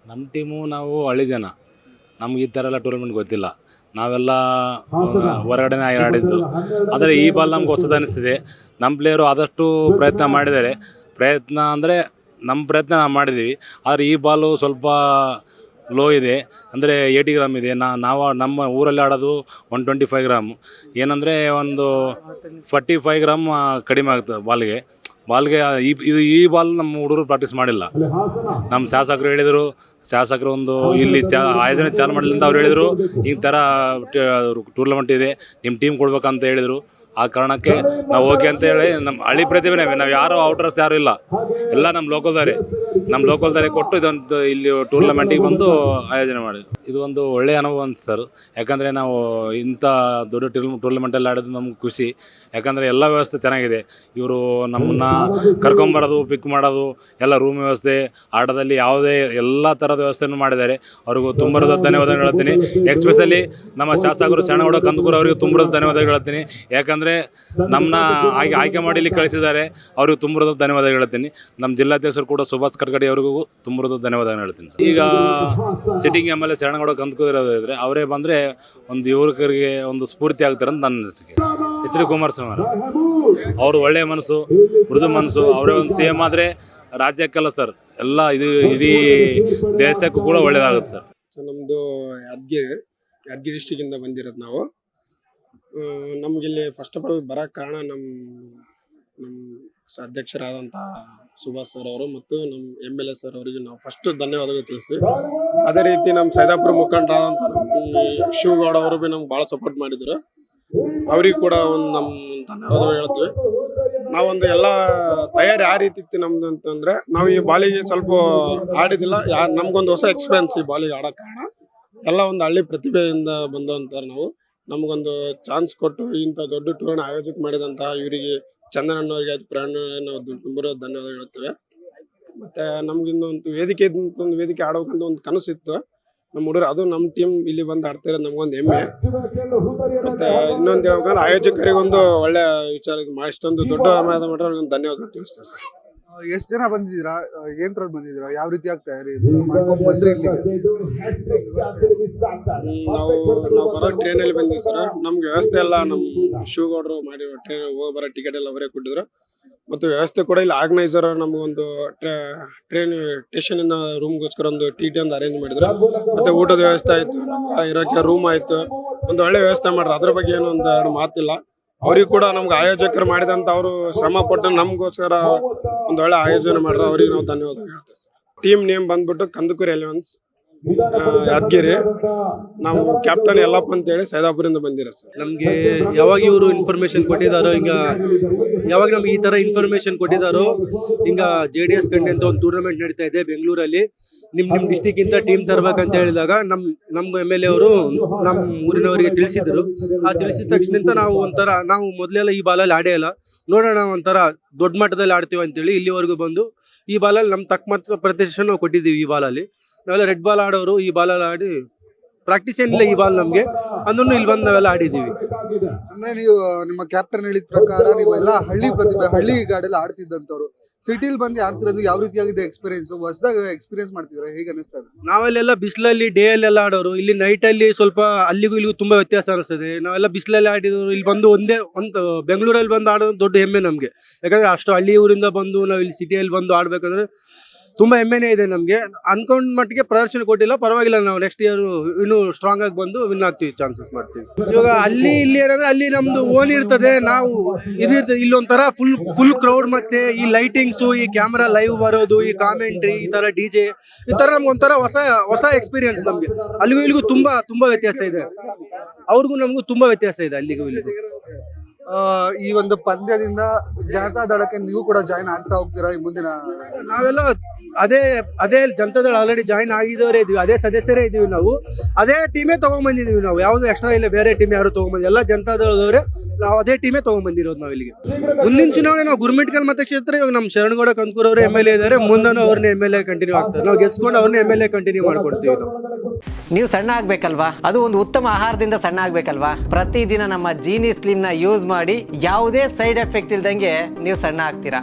ನಮ್ಮ ಟೀಮು ನಾವು ಹಳ್ಳಿ ಜನ, ನಮ್ಗೆ ಈ ಥರ ಎಲ್ಲ ಟೂರ್ನಮೆಂಟ್ ಗೊತ್ತಿಲ್ಲ. ನಾವೆಲ್ಲ ಹೊರಗಡೆನೇ ಆಡಿದ್ದು. ಆದರೆ ಈ ಬಾಲ್ ನಮ್ಗೆ ಹೊಸದು ಅನ್ನಿಸ್ತಿದೆ. ನಮ್ಮ ಪ್ಲೇಯರು ಆದಷ್ಟು ಪ್ರಯತ್ನ ಮಾಡಿದ್ದಾರೆ. ಪ್ರಯತ್ನ ಅಂದರೆ ನಮ್ಮ ಪ್ರಯತ್ನ ನಾವು ಮಾಡಿದ್ದೀವಿ. ಆದರೆ ಈ ಬಾಲು ಸ್ವಲ್ಪ ಲೋ ಇದೆ, ಅಂದರೆ 80 ಗ್ರಾಮ್ ಇದೆ. ನಾವು ನಮ್ಮ ಊರಲ್ಲಿ ಆಡೋದು 125 ಗ್ರಾಮ್. ಏನಂದರೆ ಒಂದು 45 ಗ್ರಾಮ್ ಕಡಿಮೆ ಆಗುತ್ತೆ ಬಾಲ್ಗೆ. ಈ ಬಾಲ್ ನಮ್ಮ ಹುಡುಗರು ಪ್ರಾಕ್ಟೀಸ್ ಮಾಡಿಲ್ಲ. ನಮ್ಮ ಶಾಸಕರು ಹೇಳಿದರು, ಶಾಸಕರು ಒಂದು ಇಲ್ಲಿ ಆಯೋಜನೆ ಚಾಲು ಮಾಡಲಿಂದ ಅವ್ರು ಹೇಳಿದರು, ಈ ಥರ ಟೂರ್ನಮೆಂಟ್ ಇದೆ, ನಿಮ್ಮ ಟೀಮ್ ಕೊಡ್ಬೇಕಂತ ಹೇಳಿದರು. ಆ ಕಾರಣಕ್ಕೆ ನಾವು ಓಕೆ ಅಂತ ಹೇಳಿ ನಮ್ಮ ಹಳ್ಳಿ ಪ್ರತಿಭೆನೇ, ನಾವು ಯಾರು ಔಟರ್ಸ್ ಯಾರೂ ಇಲ್ಲ, ಎಲ್ಲ ನಮ್ಮ ಲೋಕಲ್ದಾರೆ ಕೊಟ್ಟು ಇದೊಂದು ಇಲ್ಲಿ ಟೂರ್ನಮೆಂಟಿಗೆ ಬಂದು ಆಯೋಜನೆ ಮಾಡಿದ್ವಿ. ಇದು ಒಂದು ಒಳ್ಳೆಯ ಅನುಭವ ಅಂತ ಸರ್. ಯಾಕಂದರೆ ನಾವು ಇಂಥ ದೊಡ್ಡ ಟೂರ್ನಮೆಂಟಲ್ಲಿ ಆಡೋದು ನಮ್ಗೆ ಖುಷಿ. ಯಾಕಂದರೆ ಎಲ್ಲ ವ್ಯವಸ್ಥೆ ಚೆನ್ನಾಗಿದೆ. ಇವರು ನಮ್ಮನ್ನ ಕರ್ಕೊಂಬರೋದು, ಪಿಕ್ ಮಾಡೋದು, ಎಲ್ಲ ರೂಮ್ ವ್ಯವಸ್ಥೆ, ಆಟದಲ್ಲಿ ಯಾವುದೇ ಎಲ್ಲ ಥರದ ವ್ಯವಸ್ಥೆಯನ್ನು ಮಾಡಿದ್ದಾರೆ. ಅವ್ರಿಗೂ ತುಂಬ ಧನ್ಯವಾದಗಳು ಹೇಳ್ತೀನಿ. ಎಕ್ಸ್ಪೆಷಲಿ ನಮ್ಮ ಶಾಸಕರು ಶರಣಗೌಡ ಕಂದಕೂರು ಅವರಿಗೆ ತುಂಬ ಧನ್ಯವಾದಗಳು ಹೇಳ್ತೀನಿ. ಯಾಕಂದರೆ ನಮ್ಮನ್ನ ಆಯ್ಕೆ ಮಾಡಿ ಇಲ್ಲಿ ಕಳಿಸಿದ್ದಾರೆ, ಅವ್ರಿಗೆ ತುಂಬ ಧನ್ಯವಾದಗಳು ಹೇಳ್ತೀನಿ. ನಮ್ಮ ಜಿಲ್ಲಾಧ್ಯಕ್ಷರು ಕೂಡ ಸುಭಾಷ್ ಕಟ್ಕಡಿ ಅವ್ರಿಗೂ ತುಂಬ ಧನ್ಯವಾದಗಳು ಹೇಳ್ತೀನಿ. ಈಗ ಸಿಟ್ಟಿಂಗ್ MLA ಶರಣಗೌಡ ಕಂದಕೂರು ಇದ್ರೆ ಅವರೇ ಬಂದರೆ ಒಂದು ಯುವಕರಿಗೆ ಒಂದು ಸ್ಫೂರ್ತಿ ಆಗ್ತಾರೆ ಅಂತ ನನ್ನ ಅನಿಸಿಕೆ. HD ಕುಮಾರಸ್ವಾಮಿ ಅವರು ಒಳ್ಳೆಯ ಮನಸ್ಸು, ಮೃದು ಮನಸ್ಸು. ಅವರೇ ಒಂದು CM ಆದರೆ ರಾಜ್ಯಕ್ಕೆಲ್ಲ ಸರ್, ಎಲ್ಲ ಇದು ಇಡೀ ದೇಶಕ್ಕೂ ಕೂಡ ಒಳ್ಳೆಯದಾಗುತ್ತೆ ಸರ್. ನಮ್ಮದು ಯಾದಗಿರಿ ಡಿಸ್ಟಿಕ್ಕಿಂದ ಬಂದಿರೋದು ನಾವು. ನಮಗಿಲ್ಲಿ ಫಸ್ಟ್ ಆಫ್ ಆಲ್ ಬರೋಕ್ಕೆ ಕಾರಣ ನಮ್ಮ ಅಧ್ಯಕ್ಷರಾದಂಥ ಸುಭಾಷ್ ಸರ್ ಅವರು ಮತ್ತು ನಮ್ಮ MLA ಸರ್ ಅವರಿಗೆ ನಾವು ಫಸ್ಟ್ ಧನ್ಯವಾದಗಳು ತಿಳಿಸ್ತೀವಿ. ಅದೇ ರೀತಿ ನಮ್ಮ ಸೈದಾಪುರ ಮುಖಂಡರಾದಂಥ ನಮ್ಮ ಶಿವಗೌಡ ಅವರು ಭೀ ನಮ್ಗೆ ಭಾಳ ಸಪೋರ್ಟ್ ಮಾಡಿದ್ರು. ಅವ್ರಿಗೆ ಕೂಡ ಒಂದು ನಮ್ಮ ಧನ್ಯವಾದಗಳು ಹೇಳ್ತೀವಿ. ನಾವೊಂದು ಎಲ್ಲ ತಯಾರಿ ಯಾವ ರೀತಿ ಇತ್ತು ನಮ್ದು ಅಂತಂದರೆ, ನಾವು ಈ ಬಾಲಿಗೆ ಸ್ವಲ್ಪ ಆಡಿದಿಲ್ಲ, ನಮ್ಗೊಂದು ಹೊಸ ಎಕ್ಸ್ಪೀರಿಯನ್ಸ್ ಈ ಬಾಲಿಗೆ ಆಡೋ ಕಾರಣ. ಎಲ್ಲ ಒಂದು ಹಳ್ಳಿ ಪ್ರತಿಭೆಯಿಂದ ಬಂದಂತಾರೆ ನಾವು. ನಮಗೊಂದು ಚಾನ್ಸ್ ಕೊಟ್ಟು ಇಂಥ ದೊಡ್ಡ ಟೂರ್ನ ಆಯೋಜನೆ ಮಾಡಿದಂಥ ಇವರಿಗೆ ಚಂದನಣ್ಣವರಿಗೆ ನಾವು ತುಂಬ ಧನ್ಯವಾದ ಹೇಳ್ತೇವೆ. ಮತ್ತು ನಮ್ಗಿನ್ನೊಂದು ವೇದಿಕೆ ಆಡೋಕಂತ ಒಂದು ಕನಸಿತ್ತು ನಮ್ಮ ಹುಡುಗರು. ಅದು ನಮ್ಮ ಟೀಮ್ ಇಲ್ಲಿ ಬಂದು ಆಡ್ತಿರೋದು ನಮಗೊಂದು ಹೆಮ್ಮೆ. ಮತ್ತು ಇನ್ನೊಂದು ಹೇಳ್ಬೇಕಂದ್ರೆ ಆಯೋಜಕರಿಗೊಂದು ಒಳ್ಳೆ ವಿಚಾರ ಇದು ಇಷ್ಟೊಂದು ದೊಡ್ಡ ಆಮದ ಮಾಡಿದ್ರೆ ಅವ್ರಿಗೊಂದು ಧನ್ಯವಾದ ತಿಳಿಸ್ತೇವೆ ಸರ್. ಎಷ್ಟು ಜನ ಬಂದಿದ್ದೀರಾ, ಏನ್ ತರ ಬಂದಿದ್ದೀರಾ, ಯಾವ ರೀತಿ ಆಗ್ತಾ ಮಾಡ್ಕೊಂಡ್ ಬಂದ್ರಿ ಇಲ್ಲಿ? ನಾವು ಬರೋ ಟ್ರೈನಲ್ಲಿ ಬಂದಿವಿ ಸರ್. ನಮ್ಗೆ ವ್ಯವಸ್ಥೆ ಎಲ್ಲ ನಮ್ಮ ಶಿವಗೌಡರು ಮಾಡಿರೋ ಟ್ರೈನ್ ಹೋಗಿ ಬರೋ ಟಿಕೆಟ್ ಎಲ್ಲ ಅವರೇ ಕೊಟ್ಟಿದ್ರು. ಮತ್ತು ವ್ಯವಸ್ಥೆ ಕೂಡ ಇಲ್ಲಿ ಆರ್ಗನೈಸರ್ ನಮಗೊಂದು ಟ್ರೈನ್ ಸ್ಟೇಷನ್ ಇಂದ ರೂಮ್ಗೋಸ್ಕರ ಒಂದು TT ಒಂದು ಅರೇಂಜ್ ಮಾಡಿದ್ರು. ಮತ್ತೆ ಊಟದ ವ್ಯವಸ್ಥೆ ಆಯ್ತು, ಇರೋಕ್ಕೆ ರೂಮ್ ಆಯ್ತು, ಒಂದು ಒಳ್ಳೆ ವ್ಯವಸ್ಥೆ ಮಾಡ್ರು. ಅದ್ರ ಬಗ್ಗೆ ಏನೋ ಒಂದು ಎರಡು ಮಾತಿಲ್ಲ. ಅವ್ರಿಗೆ ಕೂಡ ನಮ್ಗೆ ಆಯೋಜಕರು ಮಾಡಿದಂತ ಅವರು ಶ್ರಮ ಪಟ್ಟು ನಮಗೋಸ್ಕರ ಒಂದು ಒಳ್ಳೆ ಆಯೋಜನೆ ಮಾಡ್ರು. ಅವ್ರಿಗೆ ನಾವು ಧನ್ಯವಾದ ಹೇಳ್ತೇವೆ. ಟೀಮ್ ನೇಮ್ ಬಂದ್ಬಿಟ್ಟು ಕಂದಕೂರು ಎಲೆವೆನ್ಸ್ ಯಾದಗಿರಿ. ನಾವು ಕ್ಯಾಪ್ಟನ್ ಯಲ್ಲಪ್ಪ ಅಂತೇಳಿ ಸೈದಾಪುರಿಂದ ಬಂದಿರೋ ಸರ್. ನಮಗೆ ಯಾವಾಗ ಇವರು ಇನ್ಫಾರ್ಮೇಶನ್ ಕೊಟ್ಟಿದ್ದಾರೋ, ಯಾವಾಗ ನಮ್ಗೆ ಈ ತರ ಇನ್ಫಾರ್ಮೇಶನ್ ಕೊಟ್ಟಿದ್ದಾರೋ, ಹಿಂಗ JDS ಕಂಡೆ ಅಂತ ಒಂದು ಟೂರ್ನಮೆಂಟ್ ನಡೀತಾ ಇದೆ ಬೆಂಗಳೂರಲ್ಲಿ, ನಿಮ್ ಡಿಸ್ಟಿಕ್ ಇಂದ ಟೀಮ್ ತರಬೇಕಂತ ಹೇಳಿದಾಗ ನಮ್ಮ MLA ಅವರು ನಮ್ಮ ಊರಿನವರಿಗೆ ತಿಳಿಸಿದ್ರು. ಆ ತಿಳಿಸಿದ ತಕ್ಷಣ ನಾವು ಮೊದಲೆಲ್ಲ ಈ ಬಾಲಲ್ಲಿ ಆಡೇ ಇಲ್ಲ, ನೋಡೋಣ ಒಂಥರ ದೊಡ್ಡ ಮಟ್ಟದಲ್ಲಿ ಆಡ್ತೀವಿ ಅಂತೇಳಿ ಇಲ್ಲಿವರೆಗೂ ಬಂದು ಈ ಬಾಲಲ್ಲಿ ನಮ್ಮ ತಕ್ಕ ಮಾತ್ರ ಪ್ರದರ್ಶನ ನಾವು ಕೊಟ್ಟಿದ್ದೀವಿ. ಈ ಬಾಲಲ್ಲಿ ನಾವೆಲ್ಲ ರೆಡ್ ಬಾಲ್ ಆಡೋರು, ಈ ಬಾಲಲ್ಲಿ ಆಡಿ ಪ್ರಾಕ್ಟೀಸ್ ಏನಿಲ್ಲ ಈ ಬಾಲ್ ನಮ್ಗೆ, ಅಂದ್ರೂ ಇಲ್ಲಿ ಬಂದು ನಾವೆಲ್ಲ ಆಡಿದ್ದೀವಿ. ಅಂದ್ರೆ ನೀವು ನಿಮ್ಮ ಕ್ಯಾಪ್ಟನ್ ಹೇಳಿದ ಪ್ರಕಾರ ನೀವು ಎಲ್ಲ ಹಳ್ಳಿ ಪ್ರತಿಭೆ, ಹಳ್ಳಿ ಗಾಡೆಲ್ಲ ಆಡ್ತಿದ್ದಂತವ್ರು ಸಿಟಿಲಿ ಬಂದು ಆಡ್ತಿರೋದು ಯಾವ ರೀತಿಯಾಗಿದೆ ಎಕ್ಸ್ಪೀರಿಯನ್ಸ್? ಹೊಸದಾಗ ಎಕ್ಸ್ಪೀರಿಯನ್ಸ್ ಮಾಡ್ತಿದ್ರೆ ಹೇಗೆ ಅನಿಸ್ತದೆ? ನಾವೆಲ್ಲ ಬಿಸಿಲಲ್ಲಿ ಡೇ ಅಲ್ಲೆಲ್ಲ ಆಡೋರು, ಇಲ್ಲಿ ನೈಟ್ ಅಲ್ಲಿ ಸ್ವಲ್ಪ ಅಲ್ಲಿಗೂ ಇಲ್ಲಿಗೂ ತುಂಬಾ ವ್ಯತ್ಯಾಸ ಅನಿಸ್ತದೆ. ನಾವೆಲ್ಲ ಬಿಸಿಲಲ್ಲಿ ಆಡಿದವರು, ಇಲ್ಲಿ ಬಂದು ಒಂದು ಬೆಂಗಳೂರಲ್ಲಿ ಬಂದು ಆಡೋದು ದೊಡ್ಡ ಹೆಮ್ಮೆ ನಮ್ಗೆ. ಯಾಕಂದ್ರೆ ಅಷ್ಟು ಹಳ್ಳಿ ಊರಿಂದ ಬಂದು ನಾವು ಇಲ್ಲಿ ಸಿಟಿಯಲ್ಲಿ ಬಂದು ಆಡ್ಬೇಕಂದ್ರೆ ತುಂಬಾ ಹೆಮ್ಮೆನೇ ಇದೆ ನಮ್ಗೆ. ಅನ್ಕೊಂಡ್ ಮಟ್ಟಿಗೆ ಪ್ರದರ್ಶನ ಕೊಟ್ಟಿಲ್ಲ, ಪರವಾಗಿಲ್ಲ. ನಾವು ನೆಕ್ಸ್ಟ್ ಇಯರ್ ಇನ್ನೂ ಸ್ಟ್ರಾಂಗ್ ಆಗಿ ಬಂದು ವಿನ್ ಆಗ್ತೀವಿ, ಚಾನ್ಸಸ್ ಮಾಡ್ತೀವಿ. ಇವಾಗ ಅಲ್ಲಿ ಇಲ್ಲಿ ಏನಂದ್ರೆ ಅಲ್ಲಿ ನಮ್ದು ಓನ್ ಇರ್ತದೆ, ನಾವು ಇದಿರ್ತದೆ. ಇಲ್ಲೊಂಥರ ಫುಲ್ ಕ್ರೌಡ್, ಮತ್ತೆ ಈ ಲೈಟಿಂಗ್ಸು, ಈ ಕ್ಯಾಮ್ರಾ ಲೈವ್ ಬರೋದು, ಈ ಕಾಮೆಂಟ್ರಿ, ಈ ತರ DJ, ಈ ತರ ನಮ್ಗೆ ಒಂಥರ ಹೊಸ ಎಕ್ಸ್ಪೀರಿಯನ್ಸ್ ನಮ್ಗೆ. ಅಲ್ಲಿಗೂ ಇಲ್ಲಿಗೂ ತುಂಬಾ ವ್ಯತ್ಯಾಸ ಇದೆ. ಅವ್ರಿಗೂ ನಮಗೂ ತುಂಬಾ ವ್ಯತ್ಯಾಸ ಇದೆ ಅಲ್ಲಿಗೂ ಇಲ್ಲಿಗೂ. ಈ ಒಂದು ಪಂದ್ಯದಿಂದ ಜನತಾ ದಳಕ್ಕೆ ನೀವು ಕೂಡ ಜಾಯಿನ್ ಆಗ್ತಾ ಹೋಗ್ತೀರಾ ಈ ಮುಂದಿನ? ನಾವೆಲ್ಲ ಅದೇ ಜನತಾದಳ ಆಲ್ರೆಡಿ ಜಾಯಿನ್ ಆಗಿದವರೇ ಇದೀವಿ, ಅದೇ ಸದಸ್ಯರೇ ಇದೀವಿ. ನಾವು ಅದೇ ಟೀಮೇ ತಗೊಂಡ್ಬಂದಿದೀವಿ. ನಾವು ಯಾವ್ದು ಎಕ್ಸ್ಟ್ರಾ ಇಲ್ಲ, ಬೇರೆ ಟೀಮ್ ಯಾರು ತಗೊಂಡ್ಬಂದಿ, ಎಲ್ಲ ಜನತಾದಳದವರೇ. ನಾವು ಅದೇ ಟೀಮೇ ತಗೊಂಡ್ಬಂದಿರೋದು ನಾವು ಇಲ್ಲಿಗೆ. ಮುಂದಿನ ಚುನಾವಣೆ ನಾವು ಗುರುಮಿಟ್ಕಲ್ ಮತಕ್ಷೇತ್ರ, ಇವಾಗ ನಮ್ಮ ಶರಣಗೌಡ ಕಂದಕೂರು ಅವರು MLA ಇದ್ದಾರೆ, ಮುಂದೂ ಅವ್ರನ್ನ MLA ಕಂಟಿನ್ಯೂ ಆಗ್ತಾರೆ. ನಾವು ಗೆಲ್ಸ್ಕೊಂಡು ಅವ್ರನ್ನ MLA ಕಂಟಿನ್ಯೂ ಮಾಡ್ಕೊಡ್ತೀವಿ ನಾವು. ನೀವು ಸಣ್ಣ ಆಗ್ಬೇಕಲ್ವಾ? ಅದು ಒಂದು ಉತ್ತಮ ಆಹಾರದಿಂದ ಸಣ್ಣ ಆಗ್ಬೇಕಲ್ವಾ? ಪ್ರತಿದಿನ ನಮ್ಮ ಜೀನಿ ಸ್ಲಿಮ್ ನ ಯೂಸ್ ಮಾಡಿ ಯಾವುದೇ ಸೈಡ್ ಎಫೆಕ್ಟ್ ಇಲ್ದಂಗೆ ನೀವು ಸಣ್ಣ ಆಗ್ತೀರಾ.